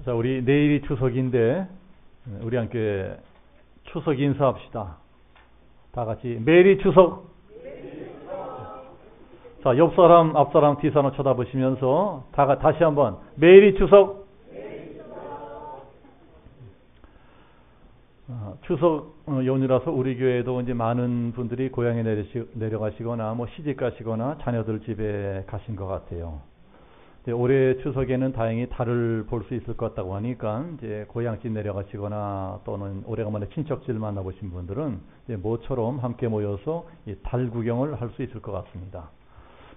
자, 우리 내일이 추석인데 우리 함께 추석 인사합시다. 다 같이 메리 추석. 자, 옆 사람, 앞 사람, 뒤 사람 쳐다보시면서 다시 한번 메리 추석. 추석 연휴라서 우리 교회도 이제 많은 분들이 고향에 내려가시거나 뭐 시집 가시거나 자녀들 집에 가신 것 같아요. 올해 추석에는 다행히 달을 볼 수 있을 것 같다고 하니까 이제 고향집 내려가시거나 또는 오래간만에 친척들 만나보신 분들은 이제 모처럼 함께 모여서 이 달 구경을 할 수 있을 것 같습니다.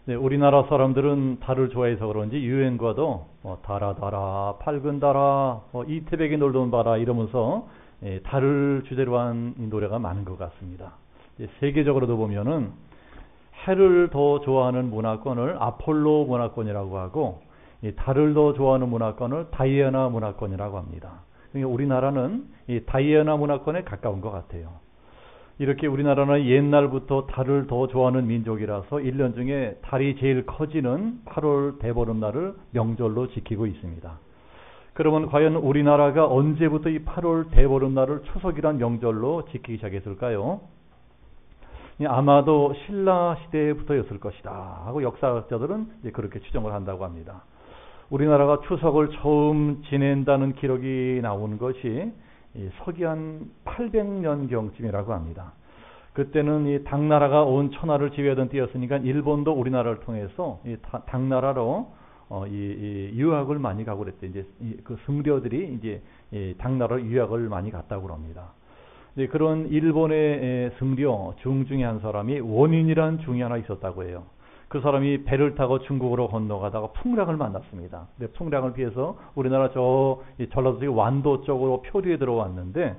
네, 우리나라 사람들은 달을 좋아해서 그런지 유행과도 달아 밝은 달아 이태백이 놀던 바라 이러면서 달을 주제로 한 이 노래가 많은 것 같습니다. 세계적으로도 보면은 해를 더 좋아하는 문화권을 아폴로 문화권이라고 하고 이 달을 더 좋아하는 문화권을 다이애나 문화권이라고 합니다. 그러니까 우리나라는 이 다이애나 문화권에 가까운 것 같아요. 이렇게 우리나라는 옛날부터 달을 더 좋아하는 민족이라서 1년 중에 달이 제일 커지는 8월 대보름날을 명절로 지키고 있습니다. 그러면 과연 우리나라가 언제부터 이 8월 대보름날을 추석이란 명절로 지키기 시작했을까요? 아마도 신라 시대부터였을 것이다 하고 역사학자들은 이제 그렇게 추정을 한다고 합니다. 우리나라가 추석을 처음 지낸다는 기록이 나온 것이 서기한 800년경쯤이라고 합니다. 그때는 이 당나라가 온 천하를 지배하던 때였으니까 일본도 우리나라를 통해서 이 당나라로 이 유학을 많이 가고 그랬대. 이제 그 승려들이 이제 당나라 유학을 많이 갔다고 합니다. 그런 일본의 승려 중 중에 한 사람이 원인이란 중이 하나 있었다고 해요. 그 사람이 배를 타고 중국으로 건너가다가 풍랑을 만났습니다. 근데 풍랑을 피해서 우리나라 전라도 쪽 완도 쪽으로 표류에 들어왔는데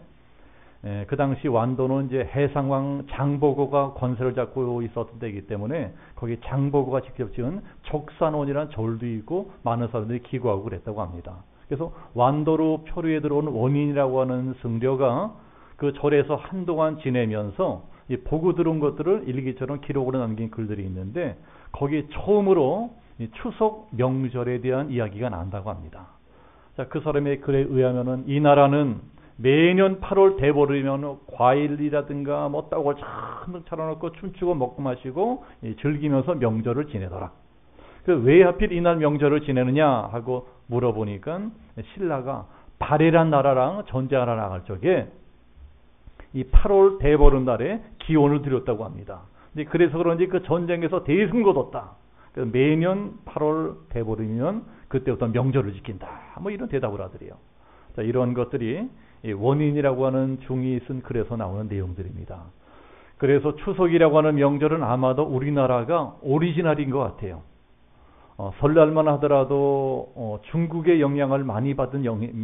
그 당시 완도는 이제 해상왕 장보고가 권세를 잡고 있었던 때이기 때문에 거기 장보고가 직접 지은 적산원이라는 절도 있고 많은 사람들이 기거하고 그랬다고 합니다. 그래서 완도로 표류에 들어온 원인이라고 하는 승려가 그 절에서 한동안 지내면서 이 보고 들은 것들을 일기처럼 기록으로 남긴 글들이 있는데 거기 처음으로 이 추석 명절에 대한 이야기가 난다고 합니다. 자, 그 사람의 글에 의하면은 이 나라는 매년 8월 대보름이면 과일이라든가 뭐 떡을 잔뜩 차려놓고 춤추고 먹고 마시고 즐기면서 명절을 지내더라. 왜 하필 이날 명절을 지내느냐 하고 물어보니까 신라가 발해란 나라랑 전쟁하러 나갈 적에 이 8월 대보름날에 기원을 드렸다고 합니다. 그래서 그런지 그 전쟁에서 대승 거뒀다. 매년 8월 대보름이면 그때부터 명절을 지킨다. 뭐 이런 대답을 하더래요. 자, 이런 것들이 원인이라고 하는 중이 쓴 글에서 나오는 내용들입니다. 그래서 추석이라고 하는 명절은 아마도 우리나라가 오리지널인 것 같아요. 설날만 하더라도 중국의 영향을 많이 받은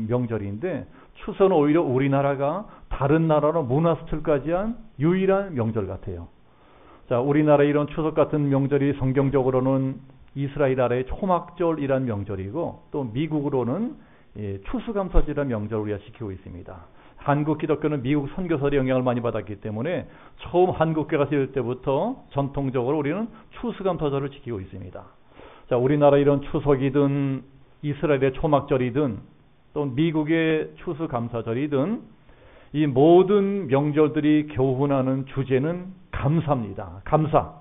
명절인데 추석은 오히려 우리나라가 다른 나라로 문화 수출까지 한 유일한 명절 같아요. 자, 우리나라 이런 추석 같은 명절이 성경적으로는 이스라엘 나라의 초막절이란 명절이고 또 미국으로는 추수감사절이라는 명절을 우리가 지키고 있습니다. 한국 기독교는 미국 선교설의 영향을 많이 받았기 때문에 처음 한국교회가 세울 때부터 전통적으로 우리는 추수감사절을 지키고 있습니다. 자, 우리나라 이런 추석이든 이스라엘의 초막절이든 또 미국의 추수감사절이든 이 모든 명절들이 교훈하는 주제는 감사입니다. 감사.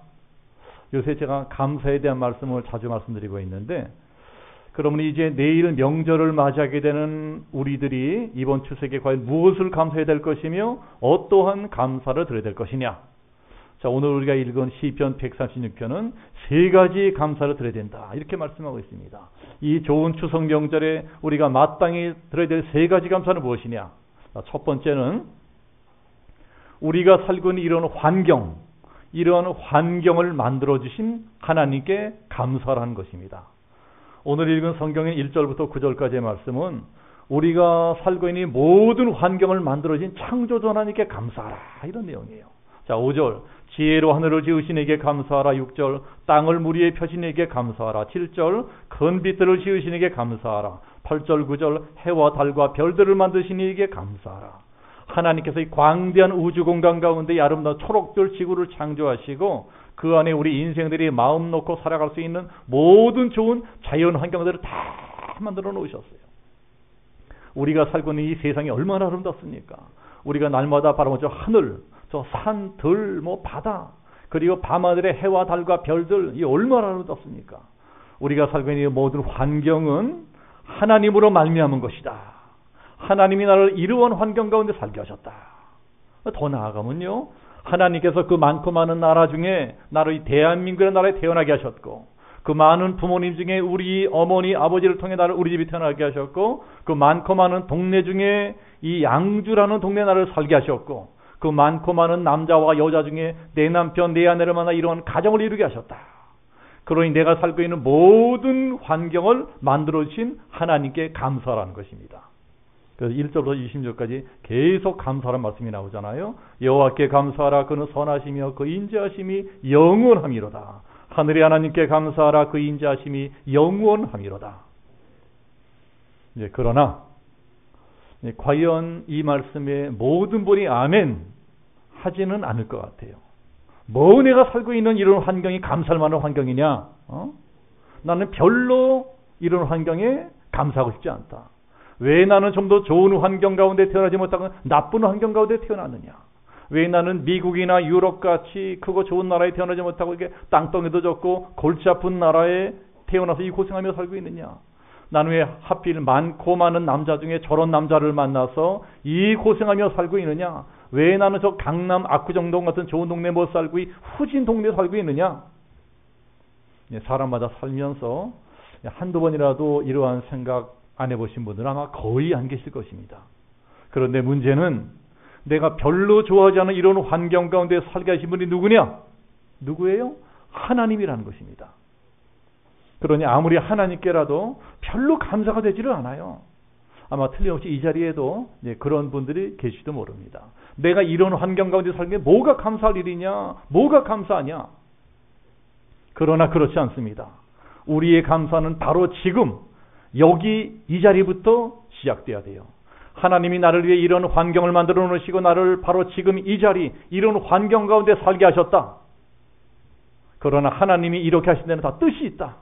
요새 제가 감사에 대한 말씀을 자주 말씀드리고 있는데 그러면 이제 내일 명절을 맞이하게 되는 우리들이 이번 추석에 과연 무엇을 감사해야 될 것이며 어떠한 감사를 드려야 될 것이냐. 자, 오늘 우리가 읽은 시편 136편은 세 가지 감사를 드려야 된다. 이렇게 말씀하고 있습니다. 이 좋은 추석 명절에 우리가 마땅히 드려야 될 세 가지 감사는 무엇이냐. 자, 첫 번째는 우리가 살고 있는 이런 환경을 만들어주신 하나님께 감사를 하는 것입니다. 오늘 읽은 성경의 1절부터 9절까지의 말씀은 우리가 살고 있는 모든 환경을 만들어진 창조주 하나님께 감사하라. 이런 내용이에요. 자, 5절 지혜로 하늘을 지으신 이에게 감사하라. 6절 땅을 물 위에 펴신 이에게 감사하라. 7절 큰 빛들을 지으신 이에게 감사하라. 8절 9절 해와 달과 별들을 만드신 이에게 감사하라. 하나님께서 이 광대한 우주 공간 가운데 아름다운 초록별 지구를 창조하시고 그 안에 우리 인생들이 마음 놓고 살아갈 수 있는 모든 좋은 자연 환경들을 다 만들어 놓으셨어요. 우리가 살고 있는 이 세상이 얼마나 아름답습니까? 우리가 날마다 바라보는 저 하늘, 저 산, 들, 바다, 그리고 밤하늘의 해와 달과 별들, 이 얼마나 아름답습니까? 우리가 살고 있는 이 모든 환경은 하나님으로 말미암은 것이다. 하나님이 나를 이러한 환경 가운데 살게 하셨다. 더 나아가면요, 하나님께서 그 많고 많은 나라 중에 나를 대한민국의 나라에 태어나게 하셨고, 그 많은 부모님 중에 우리 어머니 아버지를 통해 나를 우리 집에 태어나게 하셨고, 그 많고 많은 동네 중에 이 양주라는 동네 나를 살게 하셨고, 그 많고 많은 남자와 여자 중에 내 남편 내 아내를 만나 이러한 가정을 이루게 하셨다. 그러니 내가 살고 있는 모든 환경을 만들어 주신 하나님께 감사라는 것입니다. 그래서 1절부터 20절까지 계속 감사라는 말씀이 나오잖아요. 여호와께 감사하라. 그는 선하시며 그 인자하심이 영원함이로다. 하늘의 하나님께 감사하라. 그 인자하심이 영원함이로다. 그러나 과연 이 말씀에 모든 분이 아멘 하지는 않을 것 같아요. 뭐 내가 살고 있는 이런 환경이 감사할 만한 환경이냐? 나는 별로 이런 환경에 감사하고 싶지 않다. 왜 나는 좀 더 좋은 환경 가운데 태어나지 못하고 나쁜 환경 가운데 태어났느냐? 왜 나는 미국이나 유럽같이 크고 좋은 나라에 태어나지 못하고 이게 땅덩이도 적고 골치 아픈 나라에 태어나서 이 고생하며 살고 있느냐? 나는 왜 하필 많고 많은 남자 중에 저런 남자를 만나서 이 고생하며 살고 있느냐? 왜 나는 저 강남 압구정동 같은 좋은 동네 못 살고 이 후진 동네에 살고 있느냐? 사람마다 살면서 한두 번이라도 이러한 생각 안 해보신 분들은 아마 거의 안 계실 것입니다. 그런데 문제는 내가 별로 좋아하지 않은 이런 환경 가운데 살게 하신 분이 누구냐? 누구예요? 하나님이라는 것입니다. 그러니 아무리 하나님께라도 별로 감사가 되지를 않아요. 아마 틀림없이 이 자리에도 그런 분들이 계실지도 모릅니다. 내가 이런 환경 가운데 살는 게 뭐가 감사할 일이냐? 뭐가 감사하냐? 그러나 그렇지 않습니다. 우리의 감사는 바로 지금 여기 이 자리부터 시작돼야 돼요. 하나님이 나를 위해 이런 환경을 만들어 놓으시고 나를 바로 지금 이 자리, 이런 환경 가운데 살게 하셨다. 그러나 하나님이 이렇게 하신 데는 다 뜻이 있다.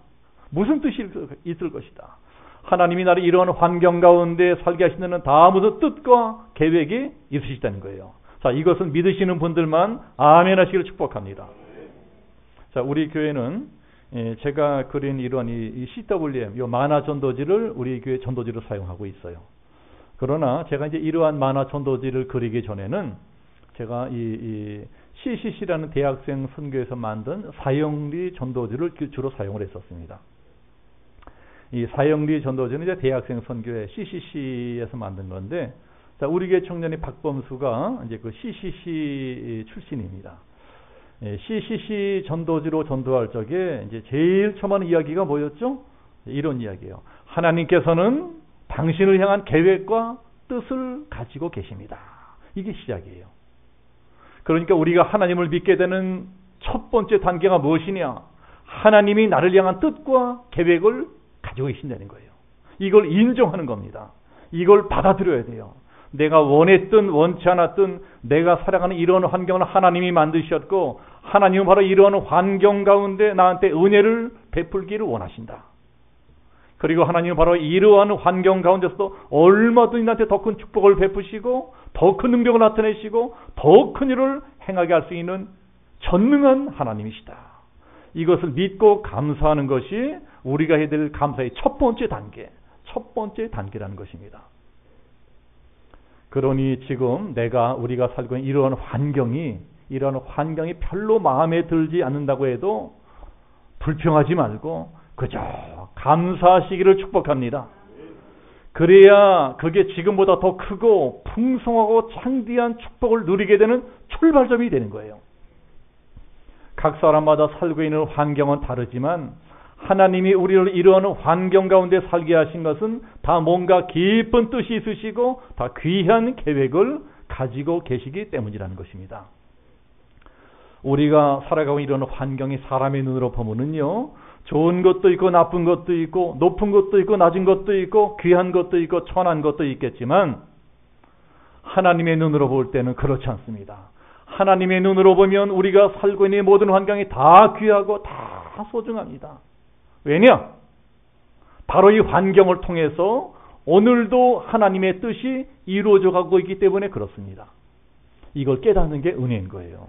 무슨 뜻이 있을 것이다. 하나님이 나를 이런 환경 가운데 살게 하신 데는 다 무슨 뜻과 계획이 있으시다는 거예요. 자, 이것은 믿으시는 분들만 아멘 하시기를 축복합니다. 자, 우리 교회는 제가 그린 이런 이 CWM, 이 만화 전도지를 우리 교회 전도지로 사용하고 있어요. 그러나 제가 이제 이러한 만화 전도지를 그리기 전에는 제가 이 CCC라는 대학생 선교에서 만든 사형리 전도지를 주로 사용을 했었습니다. 이 사형리 전도지는 이제 대학생 선교회 CCC에서 만든 건데, 자, 우리 교회 청년이 박범수가 이제 그 CCC 출신입니다. CCC 전도지로 전도할 적에 이제 제일 처음 하는 이야기가 뭐였죠? 이런 이야기예요. 하나님께서는 당신을 향한 계획과 뜻을 가지고 계십니다. 이게 시작이에요. 그러니까 우리가 하나님을 믿게 되는 첫 번째 단계가 무엇이냐? 하나님이 나를 향한 뜻과 계획을 가지고 계신다는 거예요. 이걸 인정하는 겁니다. 이걸 받아들여야 돼요. 내가 원했든 원치 않았든 내가 살아가는 이런 환경을 하나님이 만드셨고, 하나님은 바로 이런 환경 가운데 나한테 은혜를 베풀기를 원하신다. 그리고 하나님은 바로 이러한 환경 가운데서도 얼마든지 나한테 더 큰 축복을 베푸시고 더 큰 능력을 나타내시고 더 큰 일을 행하게 할 수 있는 전능한 하나님이시다. 이것을 믿고 감사하는 것이 우리가 해야 될 감사의 첫 번째 단계라는 것입니다. 그러니 지금 우리가 살고 있는 이러한 환경이 별로 마음에 들지 않는다고 해도 불평하지 말고 그저 감사하시기를 축복합니다. 그래야 그게 지금보다 더 크고 풍성하고 창대한 축복을 누리게 되는 출발점이 되는 거예요. 각 사람마다 살고 있는 환경은 다르지만 하나님이 우리를 이러한 환경 가운데 살게 하신 것은 다 뭔가 깊은 뜻이 있으시고 다 귀한 계획을 가지고 계시기 때문이라는 것입니다. 우리가 살아가고 이런 환경이 사람의 눈으로 보면은요, 좋은 것도 있고 나쁜 것도 있고 높은 것도 있고 낮은 것도 있고 귀한 것도 있고 천한 것도 있겠지만 하나님의 눈으로 볼 때는 그렇지 않습니다. 하나님의 눈으로 보면 우리가 살고 있는 모든 환경이 다 귀하고 다 소중합니다. 왜냐? 바로 이 환경을 통해서 오늘도 하나님의 뜻이 이루어져 가고 있기 때문에 그렇습니다. 이걸 깨닫는 게 은혜인 거예요.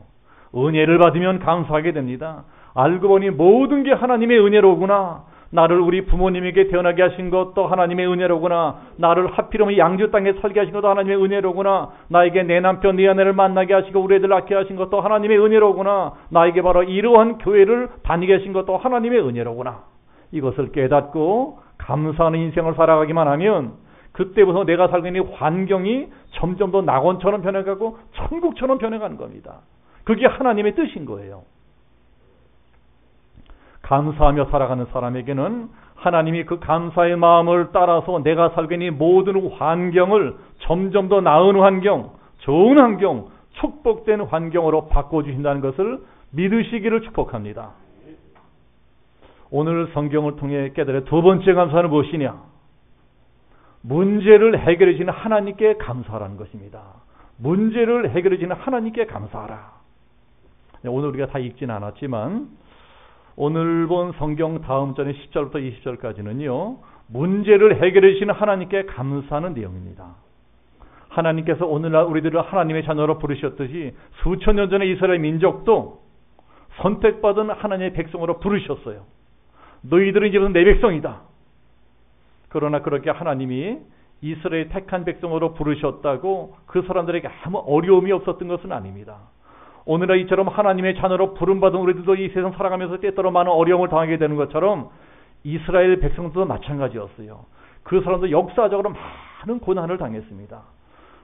은혜를 받으면 감사하게 됩니다. 알고 보니 모든 게 하나님의 은혜로구나. 나를 우리 부모님에게 태어나게 하신 것도 하나님의 은혜로구나. 나를 하필이면 양주 땅에 살게 하신 것도 하나님의 은혜로구나. 나에게 내 남편 내 아내를 만나게 하시고 우리 애들 낳게 하신 것도 하나님의 은혜로구나. 나에게 바로 이러한 교회를 다니게 하신 것도 하나님의 은혜로구나. 이것을 깨닫고 감사하는 인생을 살아가기만 하면 그때부터 내가 살고 있는 환경이 점점 더 낙원처럼 변해가고 천국처럼 변해가는 겁니다. 그게 하나님의 뜻인 거예요. 감사하며 살아가는 사람에게는 하나님이 그 감사의 마음을 따라서 내가 살고 있는 모든 환경을 점점 더 나은 환경, 좋은 환경, 축복된 환경으로 바꿔주신다는 것을 믿으시기를 축복합니다. 오늘 성경을 통해 깨달은 두 번째 감사는 무엇이냐? 문제를 해결해 주시는 하나님께 감사하라는 것입니다. 문제를 해결해 주시는 하나님께 감사하라. 오늘 우리가 다 읽지는 않았지만 오늘 본 성경 다음 절인 10절부터 20절까지는요. 문제를 해결해 주시는 하나님께 감사하는 내용입니다. 하나님께서 오늘날 우리들을 하나님의 자녀로 부르셨듯이 수천 년 전에 이스라엘 민족도 선택받은 하나님의 백성으로 부르셨어요. 너희들은 이제부터 내 백성이다. 그러나 그렇게 하나님이 이스라엘 택한 백성으로 부르셨다고 그 사람들에게 아무 어려움이 없었던 것은 아닙니다. 오늘날 이처럼 하나님의 자녀로 부름받은 우리들도 이 세상 살아가면서 때때로 많은 어려움을 당하게 되는 것처럼 이스라엘 백성들도 마찬가지였어요. 그 사람도 역사적으로 많은 고난을 당했습니다.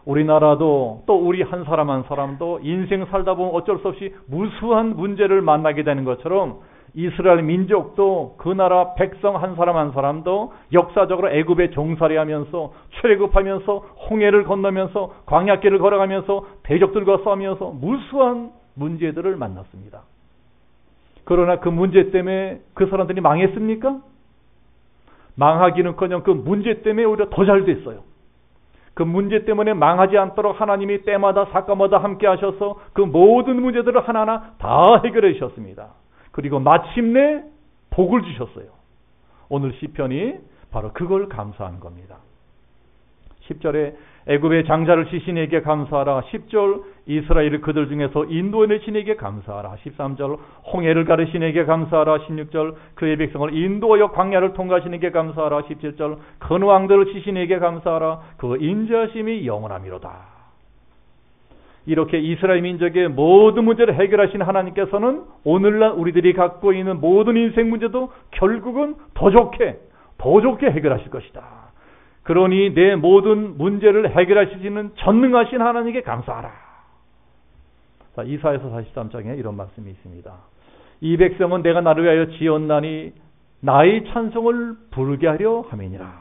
우리나라도 또 우리 한 사람도 인생 살다 보면 어쩔 수 없이 무수한 문제를 만나게 되는 것처럼 이스라엘 민족도 그 나라 백성 한 사람도 역사적으로 애굽에 종살이하면서 출애굽하면서 홍해를 건너면서 광야길을 걸어가면서 대적들과 싸우면서 무수한 문제들을 만났습니다. 그러나 그 문제 때문에 그 사람들이 망했습니까? 망하기는커녕 그 문제 때문에 오히려 더 잘 됐어요. 그 문제 때문에 망하지 않도록 하나님이 때마다 사건마다 함께 하셔서 그 모든 문제들을 하나하나 다 해결해 주셨습니다. 그리고 마침내 복을 주셨어요. 오늘 시편이 바로 그걸 감사한 겁니다. 10절에 애굽의 장자를 치신 이에게 감사하라. 10절 이스라엘을 그들 중에서 인도해내신 이에게 감사하라. 13절 홍해를 가르신 이에게 감사하라. 16절 그의 백성을 인도하여 광야를 통과하신 이에게 감사하라. 17절 큰 왕들을 치신 이에게 감사하라. 그 인자심이 영원하미로다. 이렇게 이스라엘 민족의 모든 문제를 해결하신 하나님께서는 오늘날 우리들이 갖고 있는 모든 인생 문제도 결국은 더 좋게 해결하실 것이다. 그러니 내 모든 문제를 해결하시는 전능하신 하나님께 감사하라. 자, 이사야서 43장에 이런 말씀이 있습니다. 이 백성은 내가 나를 위하여 지었나니 나의 찬송을 부르게 하려 함이니라.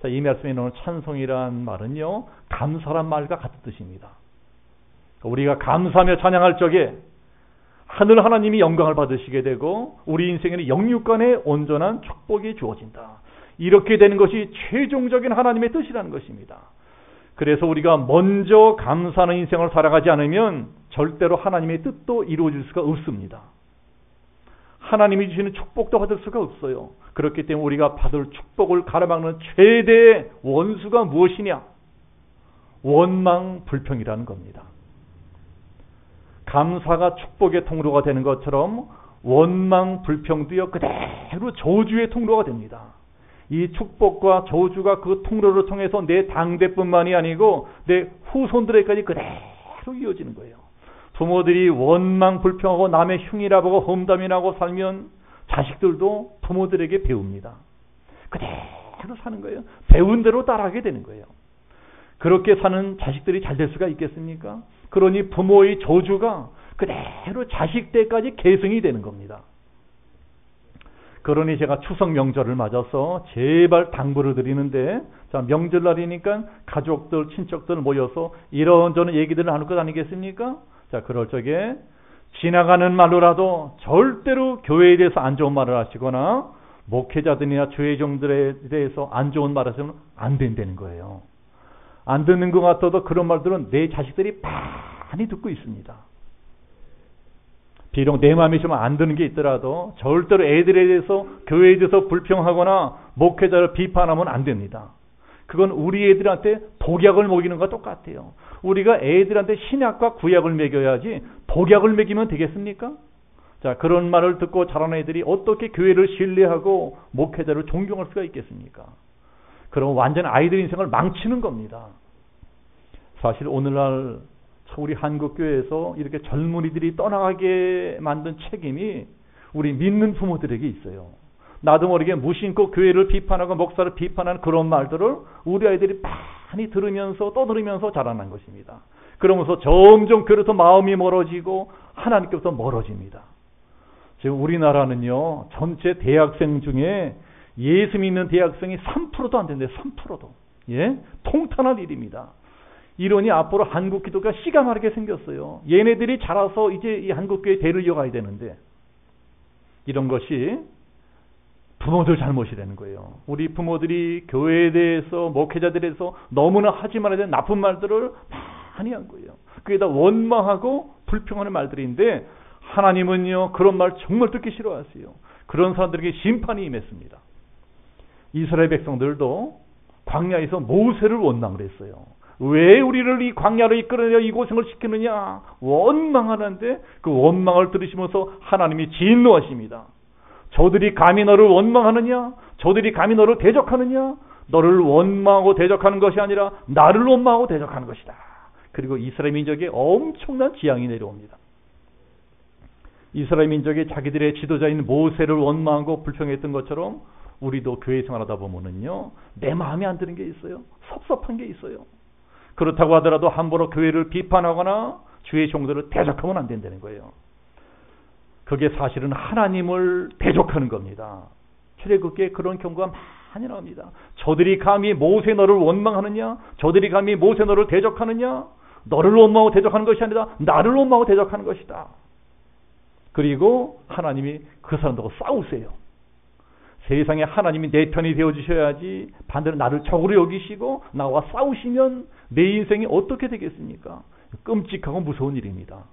자, 이 말씀에 나오는 찬송이란 말은요, 감사란 말과 같은 뜻입니다. 우리가 감사하며 찬양할 적에 하늘 하나님이 영광을 받으시게 되고 우리 인생에는 영육간의 온전한 축복이 주어진다. 이렇게 되는 것이 최종적인 하나님의 뜻이라는 것입니다. 그래서 우리가 먼저 감사하는 인생을 살아가지 않으면 절대로 하나님의 뜻도 이루어질 수가 없습니다. 하나님이 주시는 축복도 받을 수가 없어요. 그렇기 때문에 우리가 받을 축복을 가로막는 최대의 원수가 무엇이냐? 원망, 불평이라는 겁니다. 감사가 축복의 통로가 되는 것처럼 원망, 불평도요 그대로 저주의 통로가 됩니다. 이 축복과 저주가 그 통로를 통해서 내 당대뿐만이 아니고 내 후손들에게까지 그대로 이어지는 거예요. 부모들이 원망, 불평하고 남의 흉이라 보고 험담이 나고 살면 자식들도 부모들에게 배웁니다. 그대로 사는 거예요. 배운 대로 따라하게 되는 거예요. 그렇게 사는 자식들이 잘 될 수가 있겠습니까? 그러니 부모의 저주가 그대로 자식 때까지 계승이 되는 겁니다. 그러니 제가 추석 명절을 맞아서 제발 당부를 드리는데, 자, 명절날이니까 가족들, 친척들 모여서 이런저런 얘기들을 나눌 것 아니겠습니까? 자, 그럴 적에 지나가는 말로라도 절대로 교회에 대해서 안 좋은 말을 하시거나 목회자들이나 주의종들에 대해서 안 좋은 말을 하시면 안 된다는 거예요. 안 듣는 것 같아도 그런 말들은 내 자식들이 많이 듣고 있습니다. 비록 내 마음이 좀 안 드는 게 있더라도 절대로 애들에 대해서, 교회에 대해서 불평하거나 목회자를 비판하면 안 됩니다. 그건 우리 애들한테 독약을 먹이는 것과 똑같아요. 우리가 애들한테 신약과 구약을 먹여야지 독약을 먹이면 되겠습니까? 자, 그런 말을 듣고 자라는 애들이 어떻게 교회를 신뢰하고 목회자를 존경할 수가 있겠습니까? 그럼 완전 아이들 인생을 망치는 겁니다. 사실 오늘날 우리 한국교회에서 이렇게 젊은이들이 떠나가게 만든 책임이 우리 믿는 부모들에게 있어요. 나도 모르게 무심코 교회를 비판하고 목사를 비판하는 그런 말들을 우리 아이들이 많이 들으면서 떠들으면서 자라난 것입니다. 그러면서 점점 교회로부터 마음이 멀어지고 하나님께부터 멀어집니다. 지금 우리나라는요, 전체 대학생 중에 예수 믿는 대학생이 3%도 안 된대요. 3%도. 예? 통탄할 일입니다. 이러니 앞으로 한국 기독교가 씨가 마르게 생겼어요. 얘네들이 자라서 이제 이 한국교회 대를 이어가야 되는데, 이런 것이 부모들 잘못이라는 거예요. 우리 부모들이 교회에 대해서, 목회자들에 대해서 너무나 하지 말아야 되는 나쁜 말들을 많이 한 거예요. 그게 다 원망하고 불평하는 말들인데, 하나님은요, 그런 말 정말 듣기 싫어하세요. 그런 사람들에게 심판이 임했습니다. 이스라엘 백성들도 광야에서 모세를 원망을 했어요. 왜 우리를 이 광야로 이끌어내려 이 고생을 시키느냐 원망하는데, 그 원망을 들으시면서 하나님이 진노하십니다. 저들이 감히 너를 원망하느냐? 저들이 감히 너를 대적하느냐? 너를 원망하고 대적하는 것이 아니라 나를 원망하고 대적하는 것이다. 그리고 이스라엘 민족에 엄청난 재앙이 내려옵니다. 이스라엘 민족이 자기들의 지도자인 모세를 원망하고 불평했던 것처럼 우리도 교회 생활하다 보면은요, 내 마음에 안 드는 게 있어요. 섭섭한 게 있어요. 그렇다고 하더라도 함부로 교회를 비판하거나 주의 종들을 대적하면 안 된다는 거예요. 그게 사실은 하나님을 대적하는 겁니다. 출애굽기에 그런 경우가 많이 나옵니다. 저들이 감히 모세 너를 원망하느냐? 저들이 감히 모세 너를 대적하느냐? 너를 원망하고 대적하는 것이 아니라 나를 원망하고 대적하는 것이다. 그리고 하나님이 그 사람들하고 싸우세요. 세상에 하나님이 내 편이 되어주셔야지 반대로 나를 적으로 여기시고 나와 싸우시면 내 인생이 어떻게 되겠습니까? 끔찍하고 무서운 일입니다.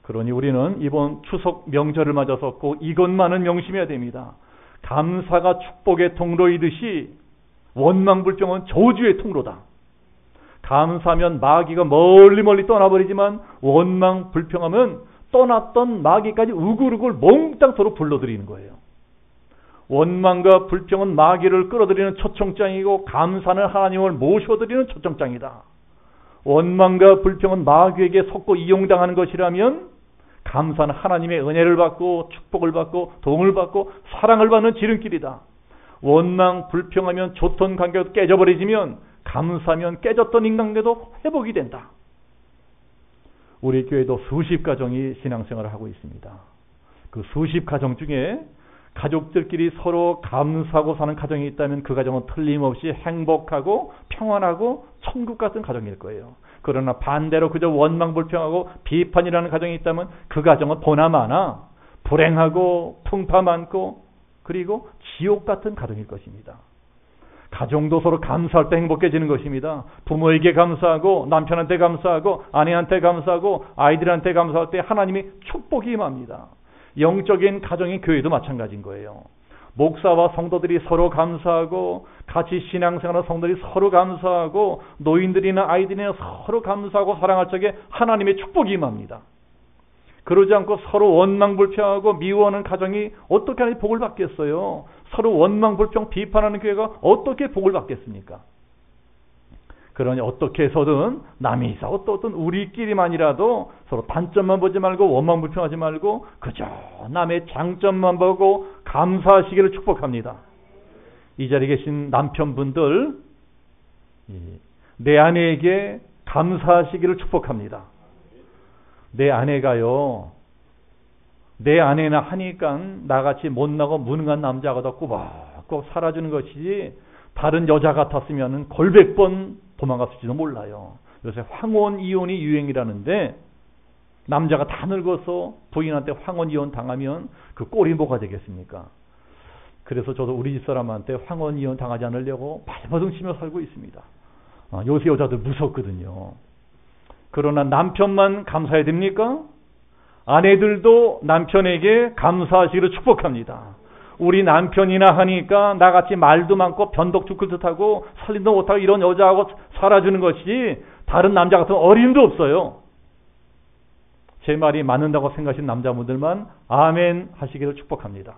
그러니 우리는 이번 추석 명절을 맞아서 꼭 이것만은 명심해야 됩니다. 감사가 축복의 통로이듯이 원망불평은 저주의 통로다. 감사하면 마귀가 멀리 떠나버리지만 원망불평하면 떠났던 마귀까지 우글우글 몽땅 서로 불러들이는 거예요. 원망과 불평은 마귀를 끌어들이는 초청장이고 감사는 하나님을 모셔드리는 초청장이다. 원망과 불평은 마귀에게 속고 이용당하는 것이라면 감사는 하나님의 은혜를 받고 축복을 받고 도움을 받고 사랑을 받는 지름길이다. 원망, 불평하면 좋던 관계가 깨져버리지면 감사하면 깨졌던 인간관계도 회복이 된다. 우리 교회도 수십 가정이 신앙생활을 하고 있습니다. 그 수십 가정 중에 가족들끼리 서로 감사하고 사는 가정이 있다면 그 가정은 틀림없이 행복하고 평안하고 천국 같은 가정일 거예요. 그러나 반대로 그저 원망불평하고 비판이라는 가정이 있다면 그 가정은 보나마나 불행하고 풍파 많고 그리고 지옥 같은 가정일 것입니다. 가정도 서로 감사할 때 행복해지는 것입니다. 부모에게 감사하고 남편한테 감사하고 아내한테 감사하고 아이들한테 감사할 때 하나님이 축복이 임합니다. 영적인 가정인 교회도 마찬가지인 거예요. 목사와 성도들이 서로 감사하고 같이 신앙생활하는 성도들이 서로 감사하고 노인들이나 아이들이나 서로 감사하고 사랑할 적에 하나님의 축복이 임합니다. 그러지 않고 서로 원망불평하고 미워하는 가정이 어떻게 하나님 복을 받겠어요? 서로 원망불평 비판하는 교회가 어떻게 복을 받겠습니까? 그러니 어떻게 해서든 남이 있어 어떤 우리끼리만이라도 서로 단점만 보지 말고 원망불평하지 말고 그저 남의 장점만 보고 감사하시기를 축복합니다. 이 자리에 계신 남편분들 내 아내에게 감사하시기를 축복합니다. 내 아내가요, 내 아내나 하니까 나같이 못나고 무능한 남자가 더 꼬박꼬박 살아주는 것이지 다른 여자 같았으면 골백 번 도망갔을지도 몰라요. 요새 황혼 이혼이 유행이라는데 남자가 다 늙어서 부인한테 황혼 이혼 당하면 그 꼴이 뭐가 되겠습니까? 그래서 저도 우리 집사람한테 황혼 이혼 당하지 않으려고 발버둥 치며 살고 있습니다. 요새 여자들 무섭거든요. 그러나 남편만 감사해야 됩니까? 아내들도 남편에게 감사하시기를 축복합니다. 우리 남편이나 하니까 나같이 말도 많고 변덕 죽을 듯하고 살림도 못하고 이런 여자하고 살아주는 것이 다른 남자 같은 어림도 없어요. 제 말이 맞는다고 생각하시는 남자분들만 아멘 하시기를 축복합니다.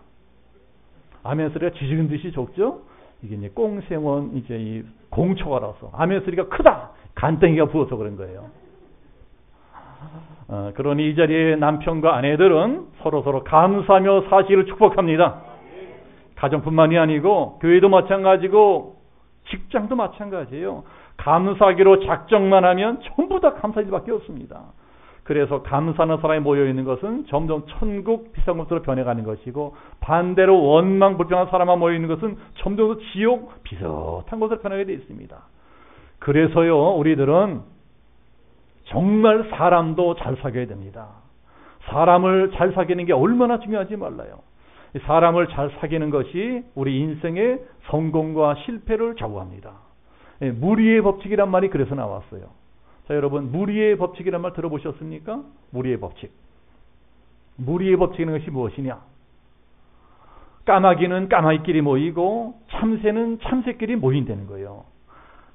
아멘 소리가 지지근 듯이 적죠? 이게 이제 꽁생원 이제 이 공초가 나서 아멘 소리가 크다. 간땡이가 부어서 그런 거예요. 그러니 이 자리에 남편과 아내들은 서로 감사하며 사시기를 축복합니다. 가정뿐만이 아니고 교회도 마찬가지고 직장도 마찬가지예요. 감사하기로 작정만 하면 전부 다 감사할 수밖에 없습니다. 그래서 감사하는 사람이 모여있는 것은 점점 천국 비싼 곳으로 변해가는 것이고 반대로 원망 불평한 사람만 모여있는 것은 점점 지옥 비슷한 곳으로 변하게 되어 있습니다. 그래서요 우리들은 정말 사람도 잘 사귀어야 됩니다. 사람을 잘 사귀는 게 얼마나 중요한지 몰라요. 사람을 잘 사귀는 것이 우리 인생의 성공과 실패를 좌우합니다. 무리의 법칙이란 말이 그래서 나왔어요. 자, 여러분 무리의 법칙이란 말 들어보셨습니까? 무리의 법칙. 무리의 법칙이라는 것이 무엇이냐? 까마귀는 까마귀끼리 모이고 참새는 참새끼리 모인다는 거예요.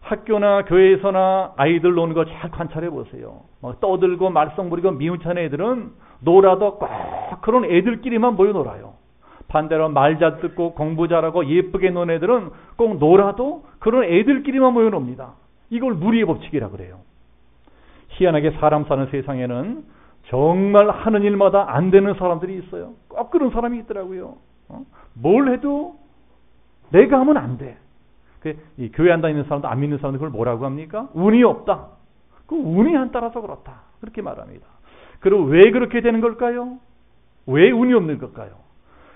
학교나 교회에서나 아이들 노는 거 잘 관찰해 보세요. 막 떠들고 말썽 부리고 미운찬 애들은 놀아도 꼭 그런 애들끼리만 모여 놀아요. 반대로 말 잘 듣고 공부 잘하고 예쁘게 노는 애들은 꼭 놀아도 그런 애들끼리만 모여 놉니다. 이걸 무리의 법칙이라 그래요. 희한하게 사람 사는 세상에는 정말 하는 일마다 안 되는 사람들이 있어요. 꼭 그런 사람이 있더라고요. 뭘 해도 내가 하면 안 돼. 이 교회 안 다니는 사람도 안 믿는 사람들 그걸 뭐라고 합니까? 운이 없다. 그 운이 안 따라서 그렇다. 그렇게 말합니다. 그리고 왜 그렇게 되는 걸까요? 왜 운이 없는 걸까요?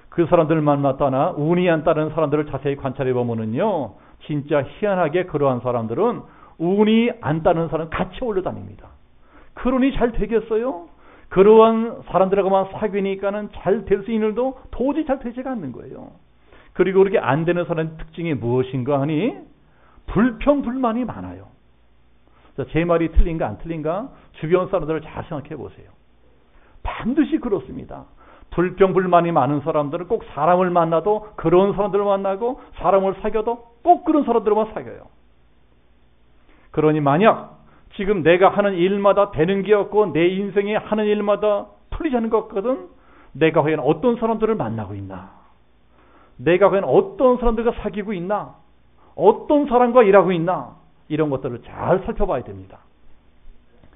그 사람들만 나타나 운이 안 따르는 사람들을 자세히 관찰해 보면은요, 진짜 희한하게 그러한 사람들은 운이 안 따르는 사람 같이 올려다닙니다. 그러니 잘 되겠어요? 그러한 사람들하고만 사귀니까는 잘 될 수 있는 일도 도저히 잘 되지가 않는 거예요. 그리고 그렇게 안 되는 사람의 특징이 무엇인가 하니 불평불만이 많아요. 제 말이 틀린가 안 틀린가 주변 사람들을 잘 생각해 보세요. 반드시 그렇습니다. 불평불만이 많은 사람들은 꼭 사람을 만나도 그런 사람들을 만나고 사람을 사귀어도 꼭 그런 사람들만 사귀어요. 그러니 만약 지금 내가 하는 일마다 되는 게 없고 내 인생에 하는 일마다 풀리지 않는 것 같거든, 내가 과연 어떤 사람들을 만나고 있나? 내가 과연 어떤 사람들과 사귀고 있나? 어떤 사람과 일하고 있나? 이런 것들을 잘 살펴봐야 됩니다.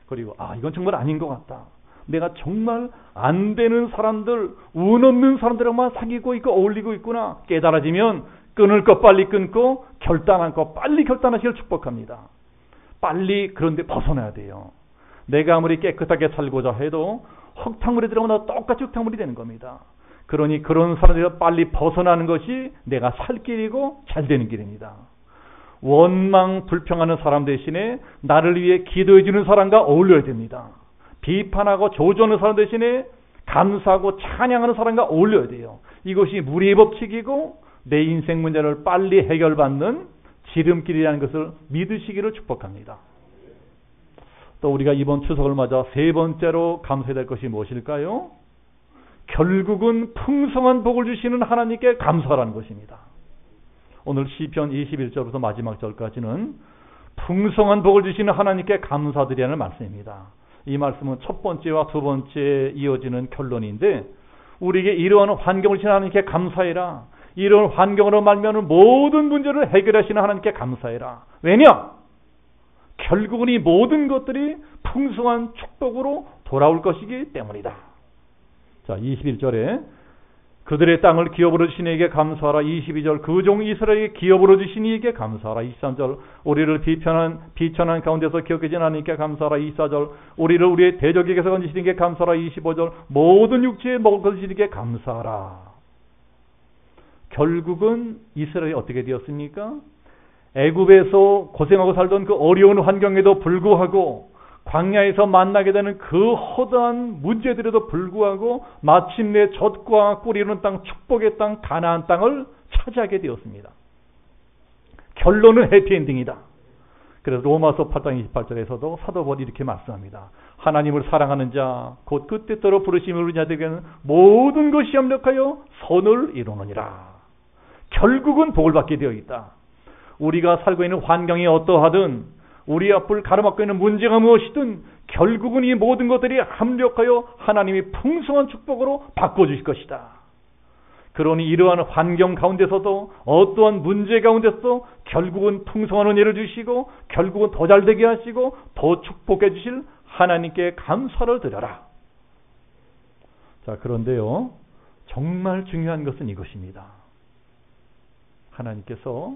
그리고 이건 정말 아닌 것 같다. 내가 정말 안 되는 사람들, 운 없는 사람들하고만 사귀고 있고 어울리고 있구나 깨달아지면 끊을 것 빨리 끊고 결단한 것 빨리 결단하시길 축복합니다. 빨리 그런데 벗어나야 돼요. 내가 아무리 깨끗하게 살고자 해도 흙탕물에 들어가면 똑같이 흙탕물이 되는 겁니다. 그러니 그런 사람들에서 빨리 벗어나는 것이 내가 살 길이고 잘 되는 길입니다. 원망 불평하는 사람 대신에 나를 위해 기도해 주는 사람과 어울려야 됩니다. 비판하고 조조하는 사람 대신에 감사하고 찬양하는 사람과 어울려야 돼요. 이것이 무리의 법칙이고 내 인생 문제를 빨리 해결받는 지름길이라는 것을 믿으시기를 축복합니다. 또 우리가 이번 추석을 맞아 세 번째로 감사해야 될 것이 무엇일까요? 결국은 풍성한 복을 주시는 하나님께 감사하라는 것입니다. 오늘 시편 21절부터 마지막 절까지는 풍성한 복을 주시는 하나님께 감사드리라는 말씀입니다. 이 말씀은 첫 번째와 두 번째에 이어지는 결론인데, 우리에게 이러한 환경을 주신 하나님께 감사해라. 이런 환경으로 말미암은 모든 문제를 해결하시는 하나님께 감사해라. 왜냐? 결국은 이 모든 것들이 풍성한 축복으로 돌아올 것이기 때문이다. 자, 21절에 그들의 땅을 기업으로 주신 이에게 감사하라. 22절 그 종 이스라엘에게 기업으로 주신 이에게 감사하라. 23절 우리를 비천한 가운데서 기억해 준 하나님께 감사하라. 24절 우리를 우리의 대적에게서 건지신 이에게 감사하라. 25절 모든 육체에 먹을 것을 주신 이에게 감사하라. 결국은 이스라엘이 어떻게 되었습니까? 애굽에서 고생하고 살던 그 어려운 환경에도 불구하고 광야에서 만나게 되는 그 허다한 문제들에도 불구하고 마침내 젖과 꿀이 흐르는 땅, 축복의 땅, 가나안 땅을 차지하게 되었습니다. 결론은 해피엔딩이다. 그래서 로마서 8장 28절에서도 사도 바울이 이렇게 말씀합니다. 하나님을 사랑하는 자, 곧 그 뜻대로 부르심을 이루는 자들에게는 모든 것이 협력하여 선을 이루느니라. 결국은 복을 받게 되어 있다. 우리가 살고 있는 환경이 어떠하든 우리 앞을 가로막고 있는 문제가 무엇이든 결국은 이 모든 것들이 합력하여 하나님이 풍성한 축복으로 바꿔주실 것이다. 그러니 이러한 환경 가운데서도 어떠한 문제 가운데서도 결국은 풍성한 은혜를 주시고 결국은 더 잘되게 하시고 더 축복해 주실 하나님께 감사를 드려라. 자, 그런데요, 정말 중요한 것은 이것입니다. 하나님께서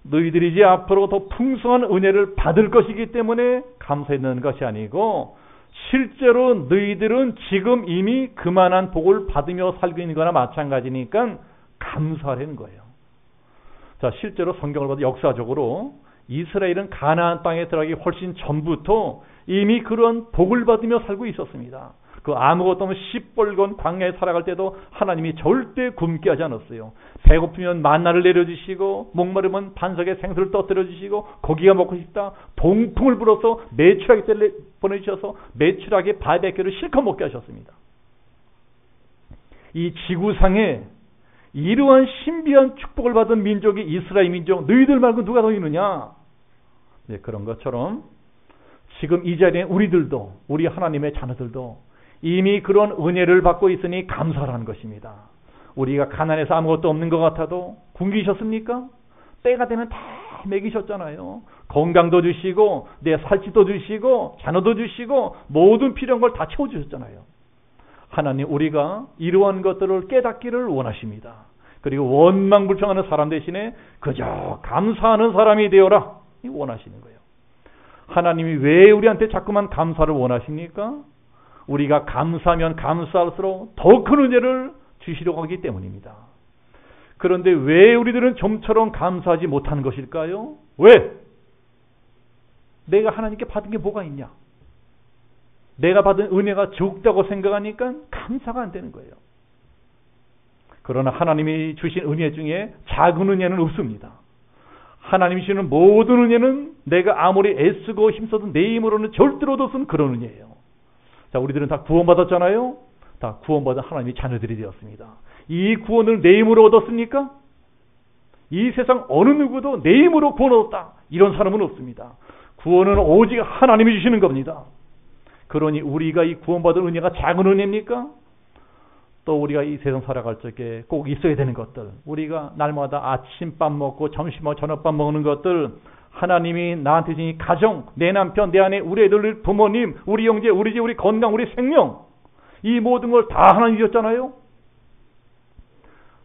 너희들이 이제 앞으로 더 풍성한 은혜를 받을 것이기 때문에 감사했는 것이 아니고 실제로 너희들은 지금 이미 그만한 복을 받으며 살고 있는 거나 마찬가지니까 감사하는 거예요. 자, 실제로 성경을 봐도 역사적으로 이스라엘은 가나안 땅에 들어가기 훨씬 전부터 이미 그런 복을 받으며 살고 있었습니다. 그 아무것도 없는 시뻘건 광야에 살아갈 때도 하나님이 절대 굶게 하지 않았어요. 배고프면 만나를 내려주시고 목마르면 반석에 생수를 떠뜨려 주시고 고기가 먹고 싶다 동풍을 불어서 메추라기 떼를 보내주셔서 메추라기 바베큐를 실컷 먹게 하셨습니다. 이 지구상에 이러한 신비한 축복을 받은 민족이 이스라엘 민족, 너희들 말고 누가 더 있느냐? 네, 그런 것처럼 지금 이 자리에 우리들도, 우리 하나님의 자녀들도 이미 그런 은혜를 받고 있으니 감사하는 것입니다. 우리가 가난해서 아무것도 없는 것 같아도 굶기셨습니까? 때가 되면 다 먹이셨잖아요. 건강도 주시고 내 살찌도 주시고 자녀도 주시고 모든 필요한 걸 다 채워주셨잖아요. 하나님, 우리가 이러한 것들을 깨닫기를 원하십니다. 그리고 원망불평하는 사람 대신에 그저 감사하는 사람이 되어라 원하시는 거예요. 하나님이 왜 우리한테 자꾸만 감사를 원하십니까? 우리가 감사하면 감사할수록 더 큰 은혜를 주시려고 하기 때문입니다. 그런데 왜 우리들은 좀처럼 감사하지 못하는 것일까요? 왜? 내가 하나님께 받은 게 뭐가 있냐? 내가 받은 은혜가 적다고 생각하니까 감사가 안 되는 거예요. 그러나 하나님이 주신 은혜 중에 작은 은혜는 없습니다. 하나님이 주시는 모든 은혜는 내가 아무리 애쓰고 힘써도 내 힘으로는 절대로 얻을 그런 은혜예요. 자, 우리들은 다 구원받았잖아요. 다 구원받은 하나님의 자녀들이 되었습니다. 이 구원을 내 힘으로 얻었습니까? 이 세상 어느 누구도 내 힘으로 구원 얻었다 이런 사람은 없습니다. 구원은 오직 하나님이 주시는 겁니다. 그러니 우리가 이 구원받은 은혜가 작은 은혜입니까? 또 우리가 이 세상 살아갈 적에 꼭 있어야 되는 것들, 우리가 날마다 아침밥 먹고 점심밥 저녁밥 먹는 것들, 하나님이 나한테 주신 가정, 내 남편, 내 아내, 우리 애들, 부모님, 우리 형제, 우리 집, 우리 건강, 우리 생명, 이 모든 걸 다 하나님이 주셨잖아요.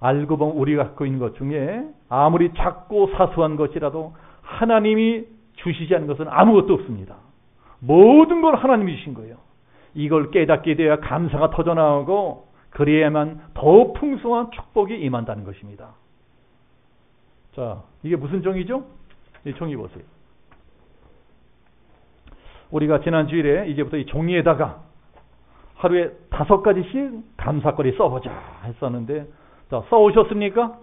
알고 보면 우리가 갖고 있는 것 중에 아무리 작고 사소한 것이라도 하나님이 주시지 않은 것은 아무것도 없습니다. 모든 걸 하나님이 주신 거예요. 이걸 깨닫게 되어야 감사가 터져나오고 그래야만 더 풍성한 축복이 임한다는 것입니다. 자, 이게 무슨 종이죠? 이 종이 보세요. 우리가 지난 주일에 이제부터 이 종이에다가 하루에 5가지씩 감사거리 써보자 했었는데, 자, 써오셨습니까?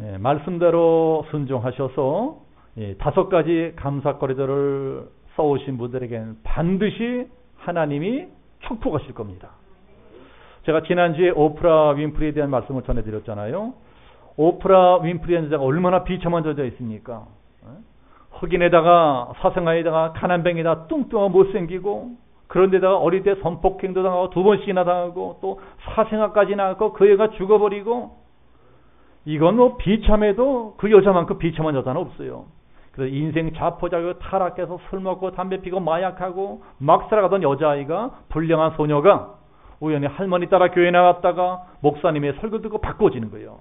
예, 말씀대로 순종하셔서 5가지 감사거리들을 써오신 분들에게는 반드시 하나님이 축복하실 겁니다. 제가 지난주에 오프라 윈프리에 대한 말씀을 전해드렸잖아요. 오프라 윈프리의 여자가 얼마나 비참한 여자 있습니까? 흑인에다가 사생아에다가 가난뱅이에다가 뚱뚱하고 못생기고, 그런데다가 어릴 때 성폭행도 당하고 2번씩이나 당하고 또 사생아까지 나고 그 애가 죽어버리고, 이건 뭐 비참해도 그 여자만큼 비참한 여자는 없어요. 그래서 인생 자포자기로 타락해서 술 먹고 담배 피고 마약하고 막 살아가던 여자아이가, 불량한 소녀가 우연히 할머니 따라 교회 나갔다가 목사님의 설교 듣고 바꿔지는 거예요.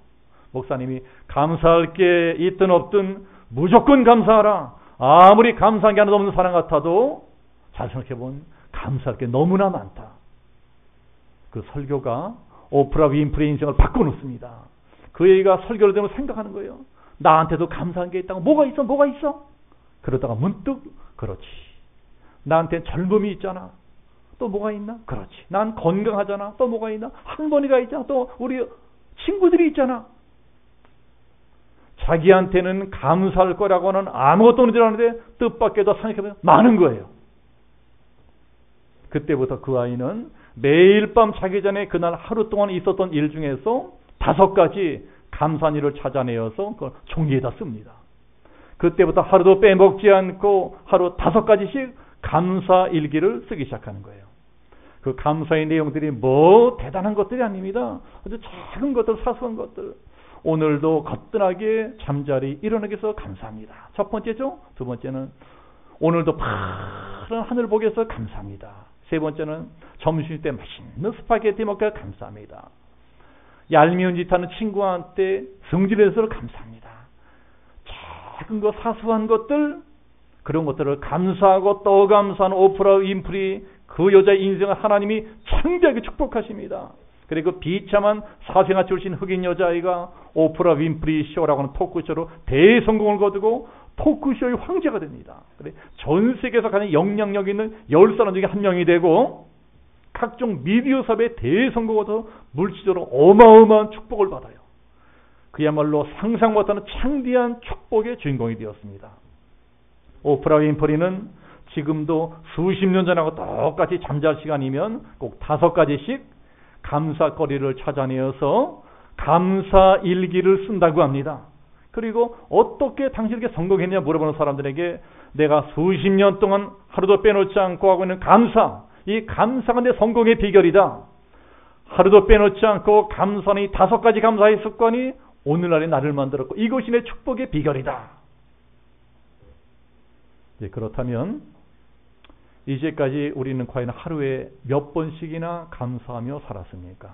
목사님이 감사할 게 있든 없든 무조건 감사하라. 아무리 감사한 게 하나도 없는 사람 같아도 잘 생각해보면 감사할 게 너무나 많다. 그 설교가 오프라 윈프리 인생을 바꿔놓습니다. 그 얘기가 설교를 들으면 생각하는 거예요. 나한테도 감사한 게 있다고. 뭐가 있어? 뭐가 있어? 그러다가 문득, 그렇지, 나한테는 젊음이 있잖아. 또 뭐가 있나? 그렇지, 난 건강하잖아. 또 뭐가 있나? 할머니가 있잖아. 또 우리 친구들이 있잖아. 자기한테는 감사할 거라고는 아무것도 없는 줄 아는데 뜻밖에도 생각해보면 많은 거예요. 그때부터 그 아이는 매일 밤 자기 전에 그날 하루 동안 있었던 일 중에서 5가지 감사한 일을 찾아내어서 그걸 종이에다 씁니다. 그때부터 하루도 빼먹지 않고 하루 5가지씩 감사 일기를 쓰기 시작하는 거예요. 그 감사의 내용들이 뭐 대단한 것들이 아닙니다. 아주 작은 것들, 사소한 것들. 오늘도 거뜬하게 잠자리 일어나게 해서 감사합니다. 첫 번째죠. 두 번째는 오늘도 파란 하늘 보게 해서 감사합니다. 세 번째는 점심 때 맛있는 스파게티 먹게 감사합니다. 얄미운 짓 하는 친구한테 승질내서 감사합니다. 작은 것, 사소한 것들, 그런 것들을 감사하고 또 감사하는 오프라 윈프리, 그 여자의 인생을 하나님이 창대하게 축복하십니다. 그리고 비참한 사생아 출신 흑인 여자아이가 오프라 윈프리 쇼라고 하는 토크쇼로 대성공을 거두고 토크쇼의 황제가 됩니다. 전 세계에서 가장 영향력 있는 10사람 중에 한 명이 되고 각종 미디어 사업에 대성공을 거둬서 물질적으로 어마어마한 축복을 받아요. 그야말로 상상 못하는 창대한 축복의 주인공이 되었습니다. 오프라 윈프리는 지금도 수십 년 전하고 똑같이 잠잘 시간이면 꼭 5가지씩 감사거리를 찾아내어서 감사 일기를 쓴다고 합니다. 그리고 어떻게 당신에게 성공했냐 물어보는 사람들에게 내가 수십 년 동안 하루도 빼놓지 않고 하고 있는 감사, 이 감사가 내 성공의 비결이다. 하루도 빼놓지 않고 감사는 이 5가지 감사의 습관이 오늘날의 나를 만들었고 이것이 내 축복의 비결이다. 그렇다면 이제까지 우리는 과연 하루에 몇 번씩이나 감사하며 살았습니까?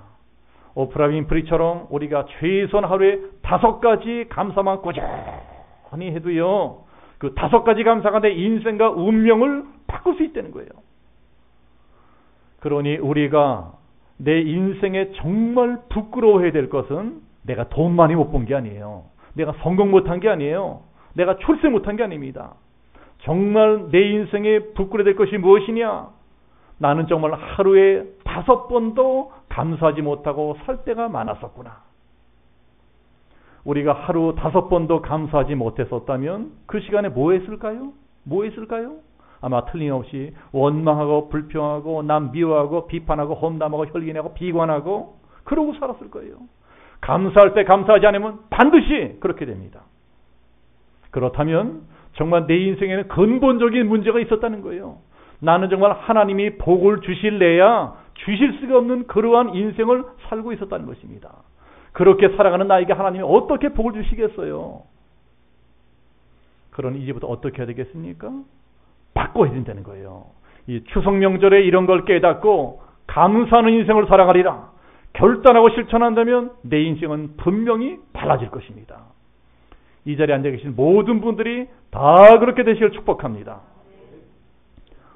오프라 윈프리처럼 우리가 최소한 하루에 5가지 감사만 꾸준히 해도요, 그 5가지 감사가 내 인생과 운명을 바꿀 수 있다는 거예요. 그러니 우리가 내 인생에 정말 부끄러워해야 될 것은 내가 돈 많이 못 번 게 아니에요. 내가 성공 못한 게 아니에요. 내가 출세 못한 게 아닙니다. 정말 내 인생에 부끄러워야 될 것이 무엇이냐? 나는 정말 하루에 5번도 감사하지 못하고 살 때가 많았었구나. 우리가 하루 5번도 감사하지 못했었다면 그 시간에 뭐 했을까요? 아마 틀림없이 원망하고 불평하고 남 미워하고 비판하고 험담하고 혈기내고 비관하고 그러고 살았을 거예요. 감사할 때 감사하지 않으면 반드시 그렇게 됩니다. 그렇다면 정말 내 인생에는 근본적인 문제가 있었다는 거예요. 나는 정말 하나님이 복을 주실래야 주실 수가 없는 그러한 인생을 살고 있었다는 것입니다. 그렇게 살아가는 나에게 하나님이 어떻게 복을 주시겠어요? 그러니 이제부터 어떻게 해야 되겠습니까? 바꿔야 된다는 거예요. 이 추석 명절에 이런 걸 깨닫고 감사하는 인생을 살아가리라 결단하고 실천한다면 내 인생은 분명히 달라질 것입니다. 이 자리에 앉아 계신 모든 분들이 다 그렇게 되시길 축복합니다.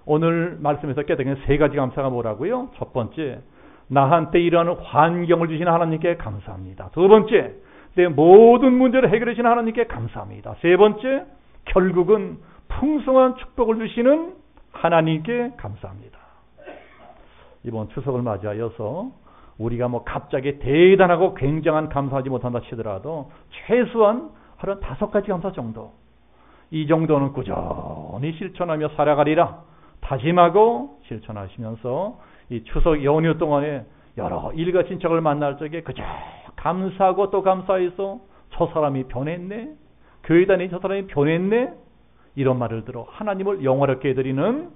오늘 말씀에서 깨닫는 3가지 감사가 뭐라고요? 첫 번째, 나한테 이러한 환경을 주신 하나님께 감사합니다. 두 번째, 내 모든 문제를 해결해 주신 하나님께 감사합니다. 세 번째, 결국은 풍성한 축복을 주시는 하나님께 감사합니다. 이번 추석을 맞이하여서 우리가 갑자기 대단하고 굉장한 감사하지 못한다 치더라도 최소한 하루 5가지 감사 정도, 이 정도는 꾸준히 실천하며 살아가리라 다짐하고 실천하시면서 이 추석 연휴 동안에 여러 일가친척을 만날 적에 그저 감사하고 또 감사해서 저 사람이 변했네, 교회 다니는 저 사람이 변했네, 이런 말을 들어 하나님을 영화롭게 해드리는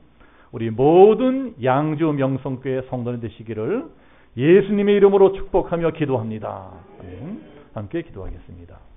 우리 모든 양주 명성교회 성도님 되시기를 예수님의 이름으로 축복하며 기도합니다. 아멘. 함께 기도하겠습니다.